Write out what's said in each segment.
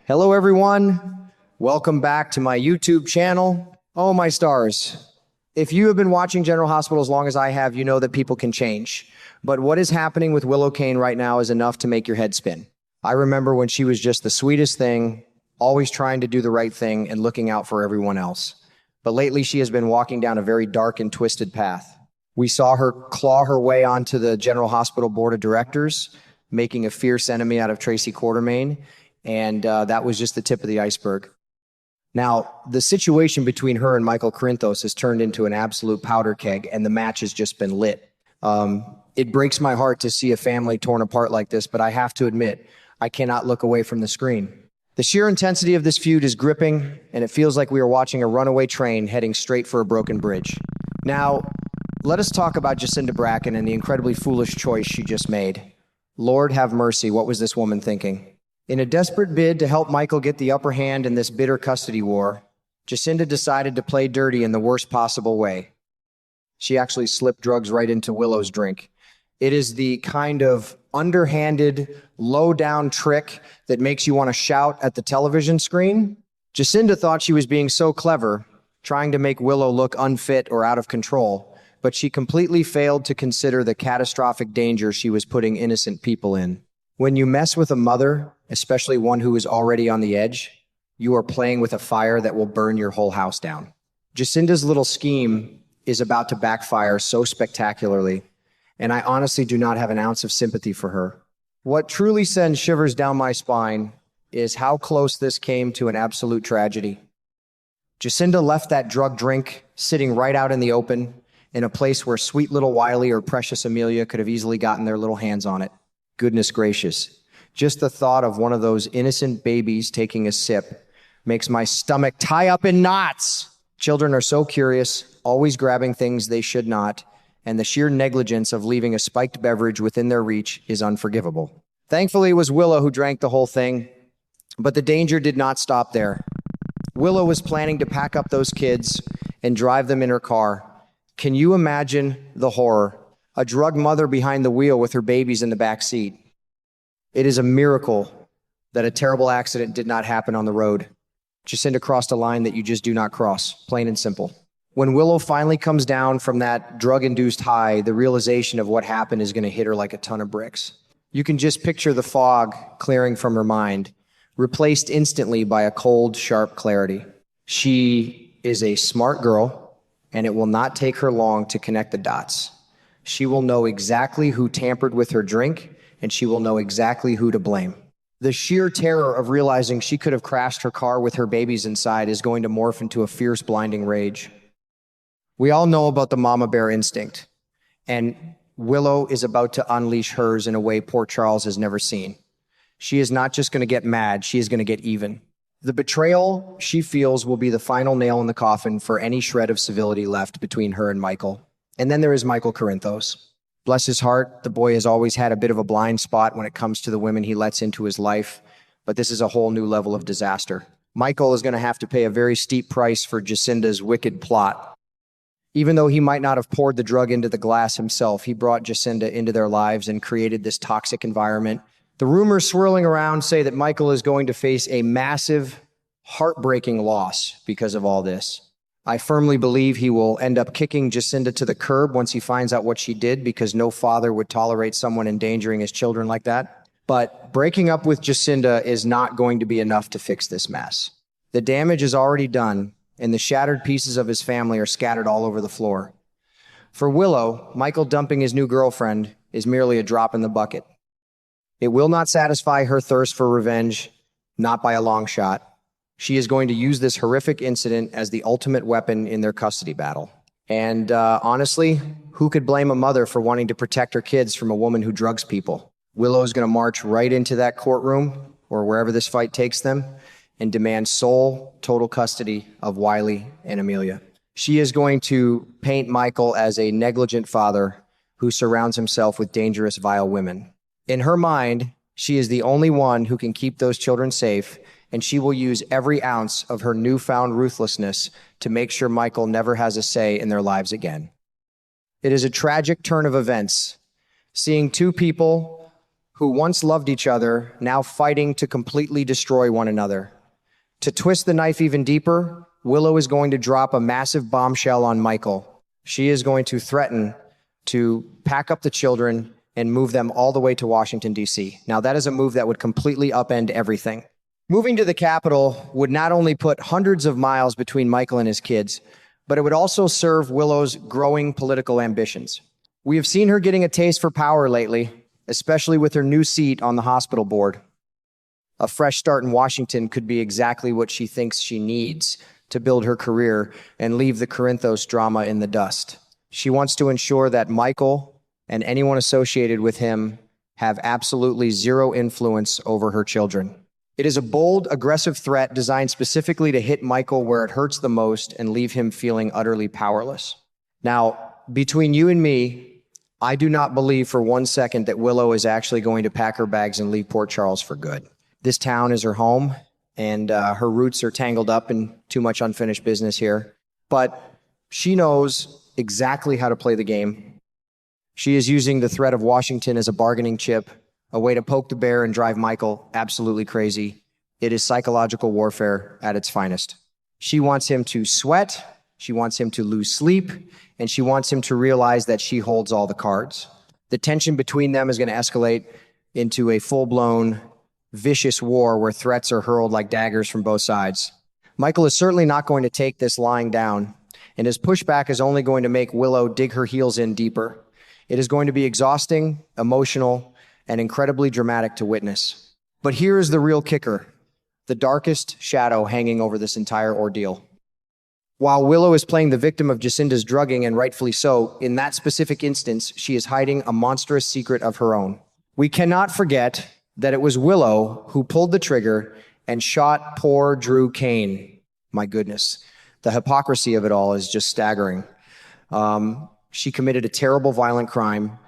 Hello, everyone. Welcome back to my YouTube channel. Oh, my stars. If you have been watching General Hospital as long as I have, you know that people can change. But what is happening with Willow Kane right now is enough to make your head spin. I remember when she was just the sweetest thing, always trying to do the right thing and looking out for everyone else. But lately, she has been walking down a very dark and twisted path. We saw her claw her way onto the General Hospital Board of Directors, making a fierce enemy out of Tracy Quartermain, and that was just the tip of the iceberg. Now, the situation between her and Michael Corinthos has turned into an absolute powder keg, and the match has just been lit. It breaks my heart to see a family torn apart like this, but I have to admit, I cannot look away from the screen. The sheer intensity of this feud is gripping, and it feels like we are watching a runaway train heading straight for a broken bridge. Now, let us talk about Jacinda Bracken and the incredibly foolish choice she just made. Lord have mercy, what was this woman thinking? In a desperate bid to help Michael get the upper hand in this bitter custody war, Jacinda decided to play dirty in the worst possible way. She actually slipped drugs right into Willow's drink. It is the kind of underhanded, low-down trick that makes you want to shout at the television screen. Jacinda thought she was being so clever, trying to make Willow look unfit or out of control, but she completely failed to consider the catastrophic danger she was putting innocent people in. When you mess with a mother, especially one who is already on the edge, you are playing with a fire that will burn your whole house down. Jacinda's little scheme is about to backfire so spectacularly, and I honestly do not have an ounce of sympathy for her. What truly sends shivers down my spine is how close this came to an absolute tragedy. Jacinda left that drug drink sitting right out in the open, in a place where sweet little Wiley or precious Amelia could have easily gotten their little hands on it. Goodness gracious. Just the thought of one of those innocent babies taking a sip makes my stomach tie up in knots. Children are so curious, always grabbing things they should not, and the sheer negligence of leaving a spiked beverage within their reach is unforgivable. Thankfully, it was Willow who drank the whole thing, but the danger did not stop there. Willow was planning to pack up those kids and drive them in her car. Can you imagine the horror? A drug mother behind the wheel with her babies in the back seat. It is a miracle that a terrible accident did not happen on the road. Jacinda crossed a line that you just do not cross, plain and simple. When Willow finally comes down from that drug-induced high, the realization of what happened is going to hit her like a ton of bricks. You can just picture the fog clearing from her mind, replaced instantly by a cold, sharp clarity. She is a smart girl, and it will not take her long to connect the dots. She will know exactly who tampered with her drink, and she will know exactly who to blame. The sheer terror of realizing she could have crashed her car with her babies inside is going to morph into a fierce, blinding rage. We all know about the mama bear instinct, and Willow is about to unleash hers in a way poor Charles has never seen. She is not just going to get mad, she is going to get even. The betrayal she feels will be the final nail in the coffin for any shred of civility left between her and Michael. And then there is Michael Corinthos. Bless his heart, the boy has always had a bit of a blind spot when it comes to the women he lets into his life, but this is a whole new level of disaster. Michael is going to have to pay a very steep price for Jacinda's wicked plot. Even though he might not have poured the drug into the glass himself, he brought Jacinda into their lives and created this toxic environment. The rumors swirling around say that Michael is going to face a massive, heartbreaking loss because of all this. I firmly believe he will end up kicking Jacinda to the curb once he finds out what she did, because no father would tolerate someone endangering his children like that. But breaking up with Jacinda is not going to be enough to fix this mess. The damage is already done, and the shattered pieces of his family are scattered all over the floor. For Willow, Michael dumping his new girlfriend is merely a drop in the bucket. It will not satisfy her thirst for revenge, not by a long shot. She is going to use this horrific incident as the ultimate weapon in their custody battle. And honestly, who could blame a mother for wanting to protect her kids from a woman who drugs people? Willow is going to march right into that courtroom, or wherever this fight takes them, and demand sole, total custody of Wiley and Amelia. She is going to paint Michael as a negligent father who surrounds himself with dangerous, vile women. In her mind, she is the only one who can keep those children safe, and she will use every ounce of her newfound ruthlessness to make sure Michael never has a say in their lives again. It is a tragic turn of events, seeing two people who once loved each other, now fighting to completely destroy one another. To twist the knife even deeper, Willow is going to drop a massive bombshell on Michael. She is going to threaten to pack up the children and move them all the way to Washington, D.C. Now, that is a move that would completely upend everything. Moving to the capital would not only put hundreds of miles between Michael and his kids, but it would also serve Willow's growing political ambitions. We have seen her getting a taste for power lately, especially with her new seat on the hospital board. A fresh start in Washington could be exactly what she thinks she needs to build her career and leave the Corinthos drama in the dust. She wants to ensure that Michael and anyone associated with him have absolutely zero influence over her children. It is a bold, aggressive threat designed specifically to hit Michael where it hurts the most and leave him feeling utterly powerless. Now, between you and me, I do not believe for 1 second that Willow is actually going to pack her bags and leave Port Charles for good. This town is her home, and her roots are tangled up in too much unfinished business here. But she knows exactly how to play the game. She is using the threat of Washington as a bargaining chip, a way to poke the bear and drive Michael absolutely crazy. It is psychological warfare at its finest. She wants him to sweat, she wants him to lose sleep, and she wants him to realize that she holds all the cards. The tension between them is going to escalate into a full-blown, vicious war where threats are hurled like daggers from both sides. Michael is certainly not going to take this lying down, and his pushback is only going to make Willow dig her heels in deeper. It is going to be exhausting, emotional, and incredibly dramatic to witness. But here is the real kicker, the darkest shadow hanging over this entire ordeal. While Willow is playing the victim of Jacinda's drugging, and rightfully so, in that specific instance, she is hiding a monstrous secret of her own. We cannot forget that it was Willow who pulled the trigger and shot poor Drew Kane. My goodness, the hypocrisy of it all is just staggering. She committed a terrible violent crime,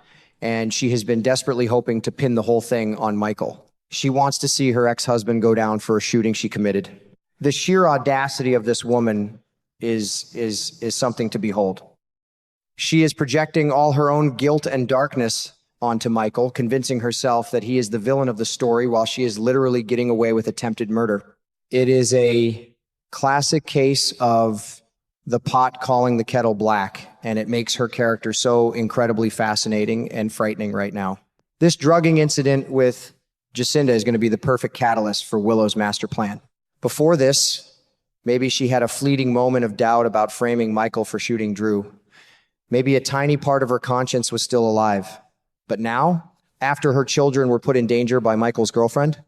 and she has been desperately hoping to pin the whole thing on Michael. She wants to see her ex-husband go down for a shooting she committed. The sheer audacity of this woman is something to behold. She is projecting all her own guilt and darkness onto Michael, convincing herself that he is the villain of the story while she is literally getting away with attempted murder. It is a classic case of the pot calling the kettle black, and it makes her character so incredibly fascinating and frightening right now. This drugging incident with Jacinda is going to be the perfect catalyst for Willow's master plan. Before this, maybe she had a fleeting moment of doubt about framing Michael for shooting Drew. Maybe a tiny part of her conscience was still alive. But now, after her children were put in danger by Michael's girlfriend,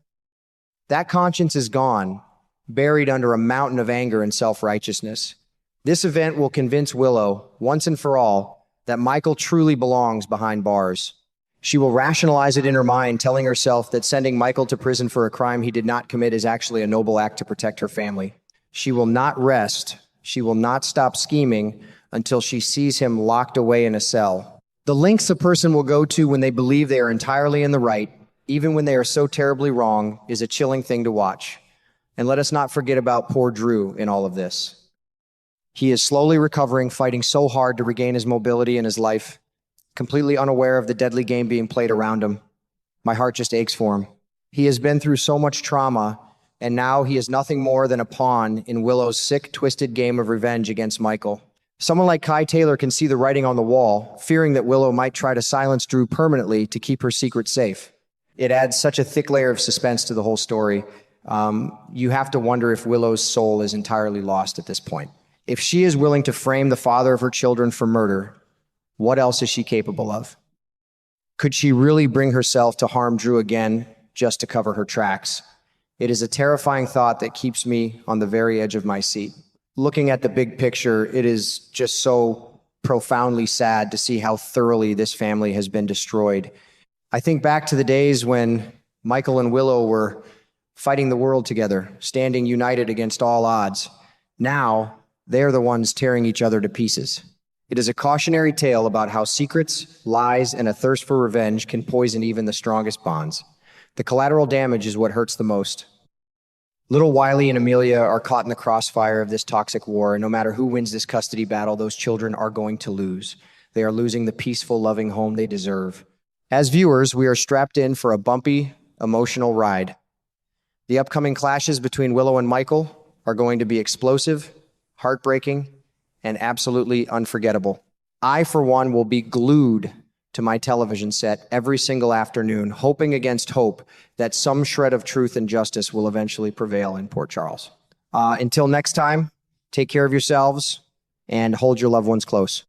that conscience is gone, buried under a mountain of anger and self-righteousness. This event will convince Willow, once and for all, that Michael truly belongs behind bars. She will rationalize it in her mind, telling herself that sending Michael to prison for a crime he did not commit is actually a noble act to protect her family. She will not rest. She will not stop scheming until she sees him locked away in a cell. The lengths a person will go to when they believe they are entirely in the right, even when they are so terribly wrong, is a chilling thing to watch. And let us not forget about poor Drew in all of this. He is slowly recovering, fighting so hard to regain his mobility in his life, completely unaware of the deadly game being played around him. My heart just aches for him. He has been through so much trauma, and now he is nothing more than a pawn in Willow's sick, twisted game of revenge against Michael. Someone like Kai Taylor can see the writing on the wall, fearing that Willow might try to silence Drew permanently to keep her secret safe. It adds such a thick layer of suspense to the whole story. You have to wonder if Willow's soul is entirely lost at this point. If she is willing to frame the father of her children for murder, what else is she capable of? Could she really bring herself to harm Drew again just to cover her tracks? It is a terrifying thought that keeps me on the very edge of my seat. Looking at the big picture, it is just so profoundly sad to see how thoroughly this family has been destroyed. I think back to the days when Michael and Willow were fighting the world together, standing united against all odds. Now, they're the ones tearing each other to pieces. It is a cautionary tale about how secrets, lies, and a thirst for revenge can poison even the strongest bonds. The collateral damage is what hurts the most. Little Wiley and Amelia are caught in the crossfire of this toxic war, and no matter who wins this custody battle, those children are going to lose. They are losing the peaceful, loving home they deserve. As viewers, we are strapped in for a bumpy, emotional ride. The upcoming clashes between Willow and Michael are going to be explosive, heartbreaking, and absolutely unforgettable. I, for one, will be glued to my television set every single afternoon, hoping against hope that some shred of truth and justice will eventually prevail in Port Charles. Until next time, take care of yourselves and hold your loved ones close.